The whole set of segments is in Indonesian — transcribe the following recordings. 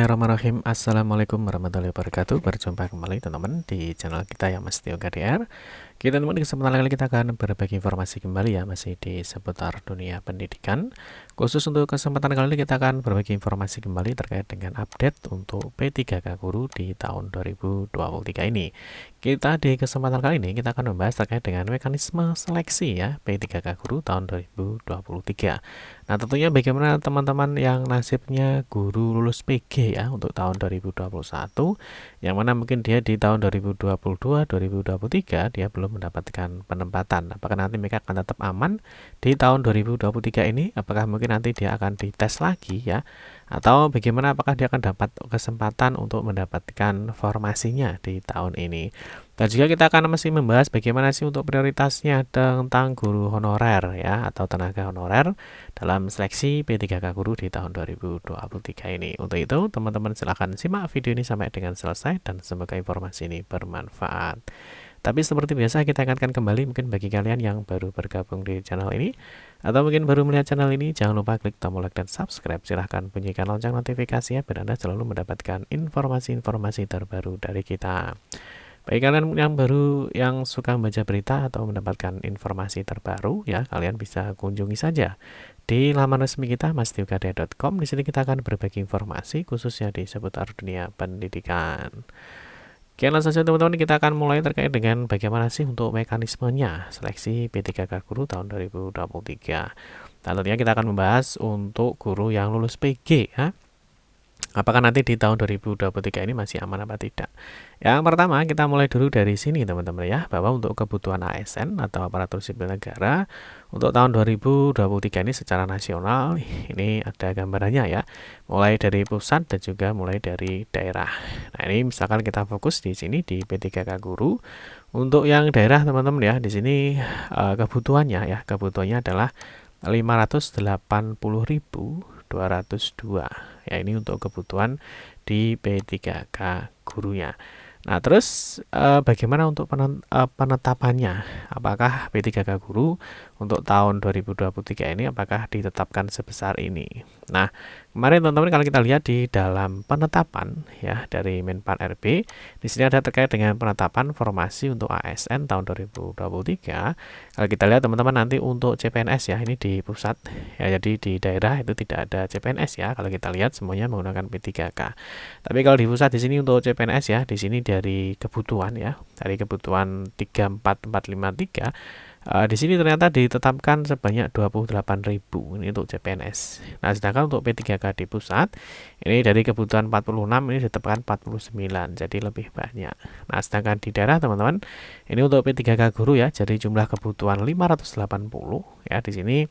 Bismillahirrahmanirrahim. Assalamualaikum warahmatullahi wabarakatuh. Berjumpa kembali teman-teman di channel kita yang Mas Tio KDR. Kita teman di kesempatan kali kita akan berbagi informasi kembali ya, masih di seputar dunia pendidikan. Khusus untuk kesempatan kali ini kita akan berbagi informasi kembali terkait dengan update untuk P3K Guru di tahun 2023 ini. Kita di kesempatan kali ini kita akan membahas terkait dengan mekanisme seleksi ya P3K Guru tahun 2023. Nah, tentunya bagaimana teman-teman yang nasibnya guru lulus PG ya untuk tahun 2021, yang mana mungkin dia di tahun 2022, 2023 dia belum mendapatkan penempatan. Apakah nanti mereka akan tetap aman di tahun 2023 ini? Apakah mungkin nanti dia akan dites lagi ya? Atau bagaimana, apakah dia akan dapat kesempatan untuk mendapatkan formasinya di tahun ini? Dan juga kita akan masih membahas bagaimana sih untuk prioritasnya tentang guru honorer ya, atau tenaga honorer dalam seleksi P3K Guru di tahun 2023 ini. Untuk itu, teman-teman silahkan simak video ini sampai dengan selesai dan semoga informasi ini bermanfaat. Tapi seperti biasa kita ingatkan kembali, mungkin bagi kalian yang baru bergabung di channel ini atau mungkin baru melihat channel ini, jangan lupa klik tombol like dan subscribe. Silahkan bunyikan lonceng notifikasinya biar Anda selalu mendapatkan informasi-informasi terbaru dari kita. Bagi kalian yang baru yang suka membaca berita atau mendapatkan informasi terbaru ya, kalian bisa kunjungi saja di laman resmi kita mastiukadea.com. Di sini kita akan berbagi informasi khususnya di seputar dunia pendidikan. Oke, langsung saja teman-teman, kita akan mulai terkait dengan bagaimana sih untuk mekanismenya seleksi P3K Guru tahun 2023. Nah, tentunya kita akan membahas untuk guru yang lulus PG ya. Apakah nanti di tahun 2023 ini masih aman apa tidak? Yang pertama, kita mulai dulu dari sini teman-teman ya, bahwa untuk kebutuhan ASN atau aparatur sipil negara untuk tahun 2023 ini secara nasional ini ada gambarannya ya, mulai dari pusat dan juga mulai dari daerah. Nah, ini misalkan kita fokus di sini di P3K Guru. Untuk yang daerah teman-teman ya, di sini kebutuhannya adalah 580.202 ya, ini untuk kebutuhan di P3K gurunya. Nah, terus bagaimana untuk penetapannya? Apakah P3K Guru untuk tahun 2023 ini apakah ditetapkan sebesar ini? Nah, kemarin teman-teman kalau kita lihat di dalam penetapan ya dari Menpan RB, di sini ada terkait dengan penetapan formasi untuk ASN tahun 2023. Kalau kita lihat teman-teman nanti untuk CPNS ya, ini di pusat ya, jadi di daerah itu tidak ada CPNS ya. Kalau kita lihat semuanya menggunakan P3K. Tapi kalau di pusat di sini untuk CPNS ya, di sini dari kebutuhan ya, dari kebutuhan 34453 di sini ternyata ditetapkan sebanyak 28.000 ini untuk CPNS. Nah, sedangkan untuk P3K di pusat ini dari kebutuhan 46 ini ditetapkan 49, jadi lebih banyak. Nah, sedangkan di daerah teman-teman ini untuk P3K Guru ya, jadi jumlah kebutuhan 580 ya. Di sini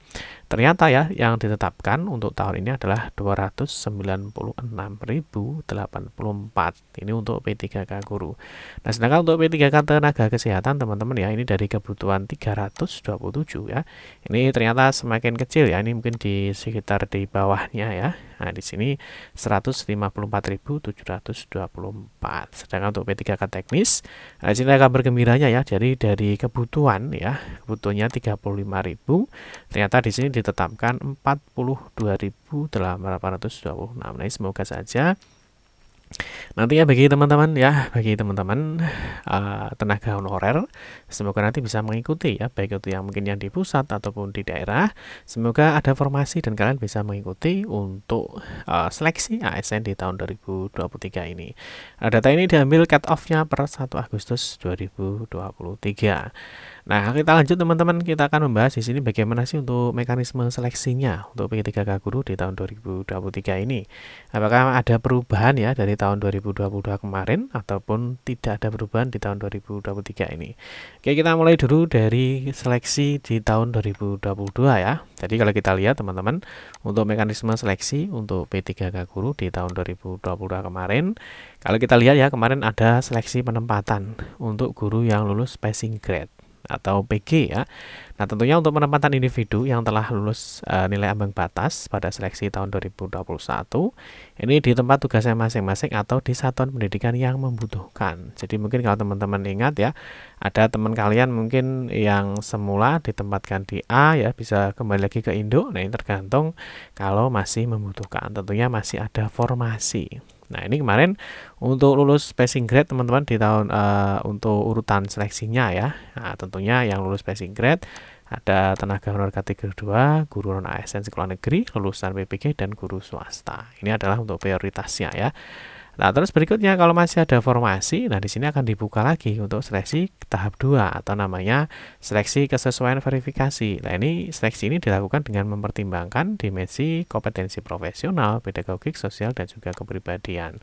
ternyata ya yang ditetapkan untuk tahun ini adalah 296.084. Ini untuk P3K Guru. Nah, sedangkan untuk P3K tenaga kesehatan teman-teman ya, ini dari kebutuhan 327 ya. Ini ternyata semakin kecil ya. Ini mungkin di sekitar di bawahnya ya. Nah, di sini 154.724. Sedangkan untuk P3K teknis, nah, sini kabar gembiranya ya. Jadi dari kebutuhan ya, kebutuhannya 35.000, ternyata di sini ditetapkan 42.826. Nah, semoga saja nantinya bagi teman-teman tenaga honorer, semoga nanti bisa mengikuti ya, baik itu yang mungkin yang di pusat ataupun di daerah. Semoga ada formasi dan kalian bisa mengikuti untuk seleksi ASN di tahun 2023 ini. Data ini diambil cut off-nya per 1 Agustus 2023. Nah, kita lanjut teman-teman, kita akan membahas di sini bagaimana sih untuk mekanisme seleksinya untuk P3K Guru di tahun 2023 ini. Apakah ada perubahan ya dari tahun 2022 kemarin ataupun tidak ada perubahan di tahun 2023 ini. Oke, kita mulai dulu dari seleksi di tahun 2022 ya. Jadi kalau kita lihat teman-teman, untuk mekanisme seleksi untuk P3K Guru di tahun 2022 kemarin, kalau kita lihat ya, kemarin ada seleksi penempatan untuk guru yang lulus passing grade atau PG ya. Nah, tentunya untuk penempatan individu yang telah lulus nilai ambang batas pada seleksi tahun 2021 ini di tempat tugasnya masing-masing atau di satuan pendidikan yang membutuhkan. Jadi mungkin kalau teman-teman ingat ya, ada teman kalian mungkin yang semula ditempatkan di A ya, bisa kembali lagi ke induk. Nah, ini tergantung kalau masih membutuhkan. Tentunya masih ada formasi. Nah, ini kemarin untuk lulus passing grade teman-teman di tahun untuk urutan seleksinya ya. Nah, tentunya yang lulus passing grade ada tenaga honorer kategori 2, guru non ASN sekolah negeri, lulusan PPG dan guru swasta. Ini adalah untuk prioritasnya ya. Nah, terus berikutnya kalau masih ada formasi, nah di sini akan dibuka lagi untuk seleksi tahap 2 atau namanya seleksi kesesuaian verifikasi. Nah, seleksi ini dilakukan dengan mempertimbangkan dimensi kompetensi profesional, pedagogik, sosial dan juga kepribadian.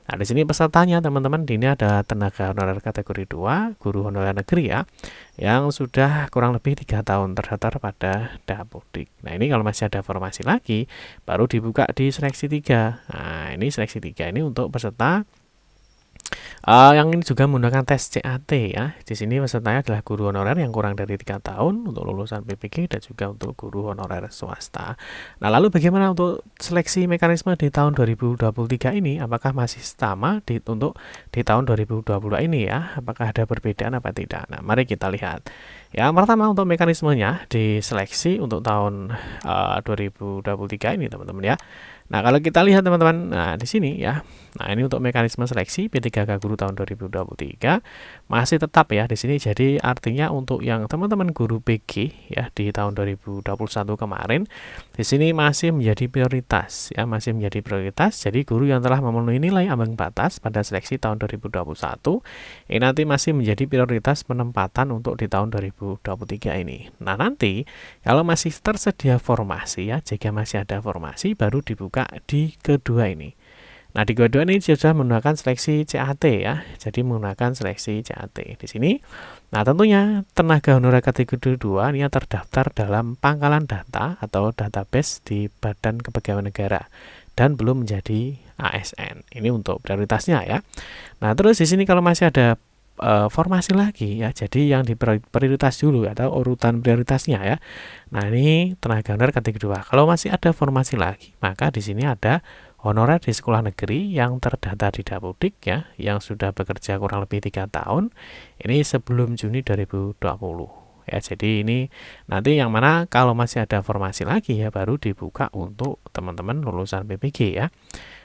Nah, di sini pesertanya teman-teman ini ada tenaga honorer kategori 2, guru honorer negeri ya, yang sudah kurang lebih 3 tahun terdaftar pada Dapodik. Nah, ini kalau masih ada formasi lagi, baru dibuka di seleksi 3. Nah, ini seleksi 3 ini untuk peserta yang ini juga menggunakan tes CAT ya. Di sini pesertanya adalah guru honorer yang kurang dari 3 tahun untuk lulusan PPG dan juga untuk guru honorer swasta. Nah, lalu bagaimana untuk seleksi mekanisme di tahun 2023 ini? Apakah masih sama untuk di tahun 2022 ini ya? Apakah ada perbedaan apa tidak? Nah, mari kita lihat. Yang pertama untuk mekanismenya diseleksi untuk tahun 2023 ini teman-teman ya. Nah, kalau kita lihat teman-teman, nah di sini ya. Nah, ini untuk mekanisme seleksi P3K Guru tahun 2023 masih tetap ya di sini. Jadi artinya untuk yang teman-teman guru PG ya di tahun 2021 kemarin di sini masih menjadi prioritas ya, masih menjadi prioritas. Jadi guru yang telah memenuhi nilai ambang batas pada seleksi tahun 2021 ini nanti masih menjadi prioritas penempatan untuk di tahun 2023 ini. Nah, nanti kalau masih tersedia formasi ya, jika masih ada formasi baru dibuka di kedua ini. Nah, di kedua ini sudah menggunakan seleksi CAT ya. Jadi menggunakan seleksi CAT di sini. Nah, tentunya tenaga honorer kategori 2 ini terdaftar dalam pangkalan data atau database di Badan Kepegawaian Negara dan belum menjadi ASN. Ini untuk prioritasnya ya. Nah, terus di sini kalau masih ada formasi lagi ya, jadi yang di prioritas dulu atau urutan prioritasnya ya. Nah, ini tenaga honorer kategori 2. Kalau masih ada formasi lagi, maka di sini ada honorer di sekolah negeri yang terdaftar di Dapodik ya, yang sudah bekerja kurang lebih 3 tahun. Ini sebelum Juni 2020. Ya, jadi ini nanti yang mana kalau masih ada formasi lagi ya baru dibuka untuk teman-teman lulusan PPG ya.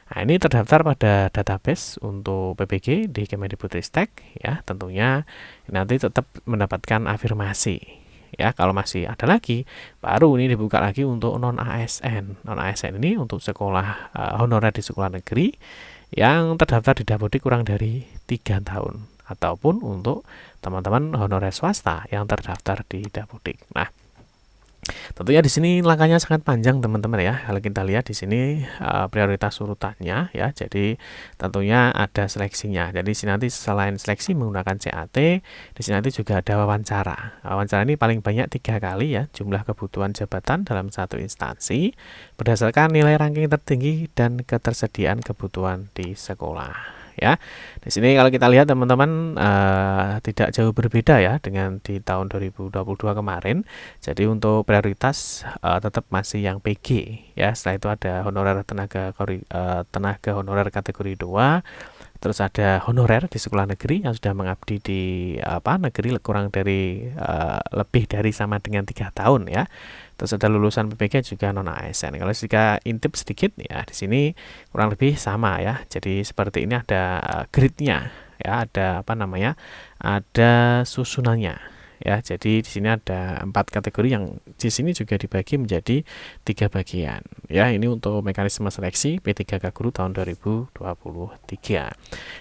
Nah, ini terdaftar pada database untuk PPG di Kemendikbudristek ya, tentunya nanti tetap mendapatkan afirmasi. Ya, kalau masih ada lagi, baru ini dibuka lagi untuk non ASN. Non ASN ini untuk sekolah honorer di sekolah negeri yang terdaftar di Dapodik kurang dari 3 tahun ataupun untuk teman-teman honorer swasta yang terdaftar di Dapodik. Nah, tentunya di sini langkahnya sangat panjang teman-teman ya. Kalau kita lihat di sini prioritas urutannya ya. Jadi tentunya ada seleksinya. Jadi di sini nanti selain seleksi menggunakan CAT, di sini nanti juga ada wawancara. Wawancara ini paling banyak 3 kali ya, jumlah kebutuhan jabatan dalam satu instansi berdasarkan nilai ranking tertinggi dan ketersediaan kebutuhan di sekolah. Ya, di sini kalau kita lihat teman-teman tidak jauh berbeda ya dengan di tahun 2022 kemarin. Jadi untuk prioritas tetap masih yang PG ya. Setelah itu ada honorer tenaga honorer kategori 2. Terus ada honorer di sekolah negeri yang sudah mengabdi di negeri kurang dari lebih dari sama dengan 3 tahun ya. Terus ada lulusan PPG juga non ASN. Kalau jika intip sedikit ya di sini kurang lebih sama ya. Jadi seperti ini ada grid-nya ya, ada ada susunannya. Ya, jadi di sini ada 4 kategori yang di sini juga dibagi menjadi 3 bagian. Ya, ini untuk mekanisme seleksi P3K Guru tahun 2023.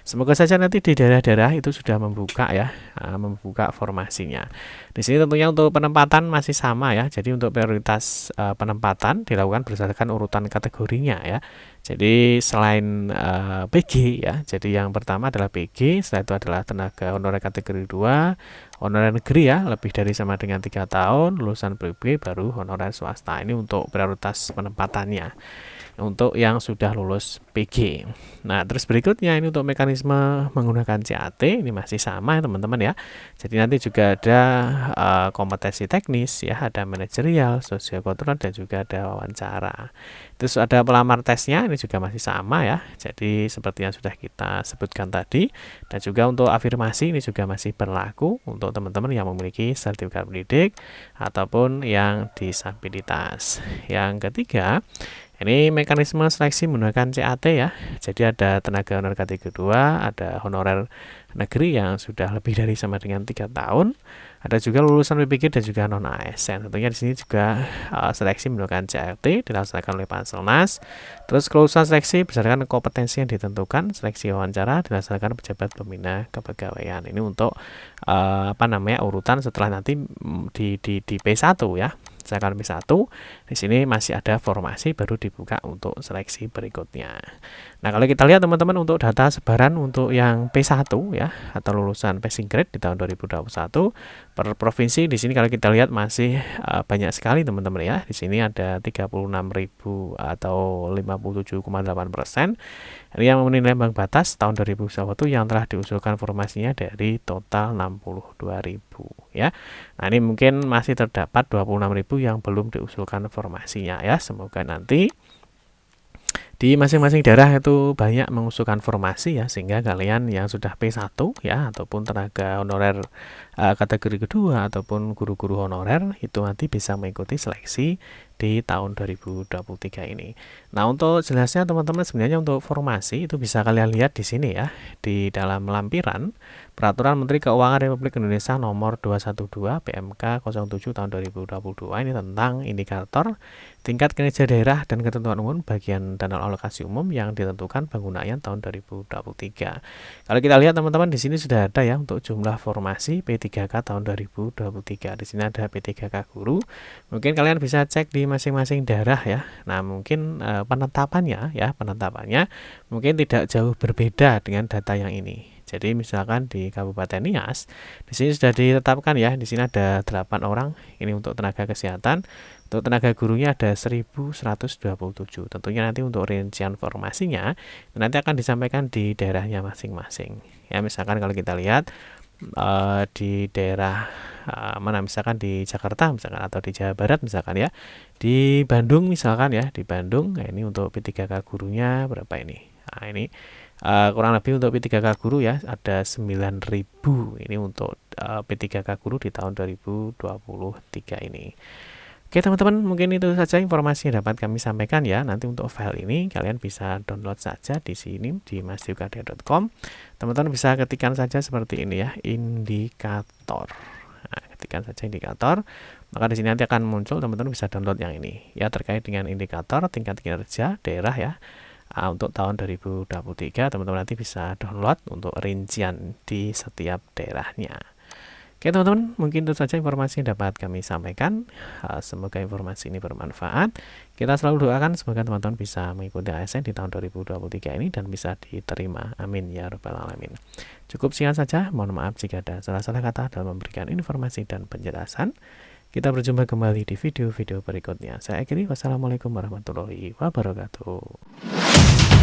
Semoga saja nanti di daerah-daerah itu sudah membuka ya, membuka formasinya. Di sini tentunya untuk penempatan masih sama ya. Jadi untuk prioritas penempatan dilakukan berdasarkan urutan kategorinya ya. Jadi selain PG ya, jadi yang pertama adalah PG, setelah itu adalah tenaga honorer kategori 2, honorer negeri ya, lebih dari sama dengan 3 tahun, lulusan PB baru honorer swasta. Ini untuk prioritas penempatannya untuk yang sudah lulus PG. Nah, terus berikutnya ini untuk mekanisme menggunakan CAT, ini masih sama ya teman-teman ya. Jadi nanti juga ada kompetensi teknis ya, ada manajerial, sosiokultural dan juga ada wawancara. Terus ada pelamar tesnya, ini juga masih sama ya. Jadi seperti yang sudah kita sebutkan tadi. Dan juga untuk afirmasi ini juga masih berlaku untuk teman-teman yang memiliki sertifikat pendidik ataupun yang disabilitas. Yang ketiga, Ini mekanisme seleksi menggunakan CAT ya. Jadi ada tenaga honorer kategori 2, ada honorer negeri yang sudah lebih dari sama dengan 3 tahun. Ada juga lulusan PPG dan juga non ASN. Tentunya di sini juga seleksi menggunakan CAT dilaksanakan oleh Panselnas. Terus kelulusan seleksi berdasarkan kompetensi yang ditentukan. Seleksi wawancara dilaksanakan pejabat pembina kepegawaian. Ini untuk urutan setelah nanti di P1 ya. Misalkan P1, di sini masih ada formasi baru dibuka untuk seleksi berikutnya. Nah, kalau kita lihat teman-teman untuk data sebaran untuk yang P1 ya atau lulusan passing grade di tahun 2021 per provinsi, di sini kalau kita lihat masih banyak sekali teman-teman ya. Di sini ada 36.000 atau 57,8%. Ini yang memenuhi ambang batas tahun 2021 yang telah diusulkan formasinya dari total 62.000 ya. Nah, ini mungkin masih terdapat 26.000 yang belum diusulkan formasinya ya. Semoga nanti di masing-masing daerah itu banyak mengusulkan formasi ya, sehingga kalian yang sudah P1 ya ataupun tenaga honorer kategori kedua ataupun guru-guru honorer itu nanti bisa mengikuti seleksi di tahun 2023 ini. Nah, untuk jelasnya teman-teman, sebenarnya untuk formasi itu bisa kalian lihat di sini ya, di dalam lampiran Peraturan Menteri Keuangan Republik Indonesia Nomor 212 PMK 07 tahun 2022 ini tentang indikator tingkat kinerja daerah dan ketentuan umum bagian dana alokasi umum yang ditentukan penggunaannya tahun 2023. Kalau kita lihat teman-teman, di sini sudah ada ya untuk jumlah formasi P3K tahun 2023. Di sini ada P3K guru. Mungkin kalian bisa cek di masing-masing daerah ya. Nah, mungkin penetapannya mungkin tidak jauh berbeda dengan data yang ini. Jadi misalkan di Kabupaten Nias, di sini sudah ditetapkan ya, di sini ada 8 orang, ini untuk tenaga kesehatan. Untuk tenaga gurunya ada 1.127. Tentunya nanti untuk rincian formasinya nanti akan disampaikan di daerahnya masing-masing. Ya, misalkan kalau kita lihat di daerah mana, misalkan di Jakarta misalkan atau di Jawa Barat misalkan ya, di Bandung misalkan ya, di Bandung. Nah, ini untuk P3K gurunya berapa ini? Nah, ini kurang lebih untuk P3K guru ya ada 9.000 ini untuk P3K guru di tahun 2023 ini. Oke teman-teman, mungkin itu saja informasi yang dapat kami sampaikan ya. Nanti untuk file ini kalian bisa download saja di sini di masdiukadia.com. Teman-teman bisa ketikkan saja seperti ini ya, indikator. Nah, ketikkan saja indikator, maka di sini nanti akan muncul, teman-teman bisa download yang ini ya, terkait dengan indikator tingkat kinerja daerah ya. Untuk tahun 2023 teman-teman nanti bisa download untuk rincian di setiap daerahnya. Oke teman-teman, mungkin itu saja informasi yang dapat kami sampaikan. Semoga informasi ini bermanfaat. Kita selalu doakan semoga teman-teman bisa mengikuti ASN di tahun 2023 ini dan bisa diterima. Amin ya rabbal alamin. Cukup sekian saja. Mohon maaf jika ada salah-salah kata dalam memberikan informasi dan penjelasan. Kita berjumpa kembali di video-video berikutnya. Saya akhiri. Wassalamualaikum warahmatullahi wabarakatuh.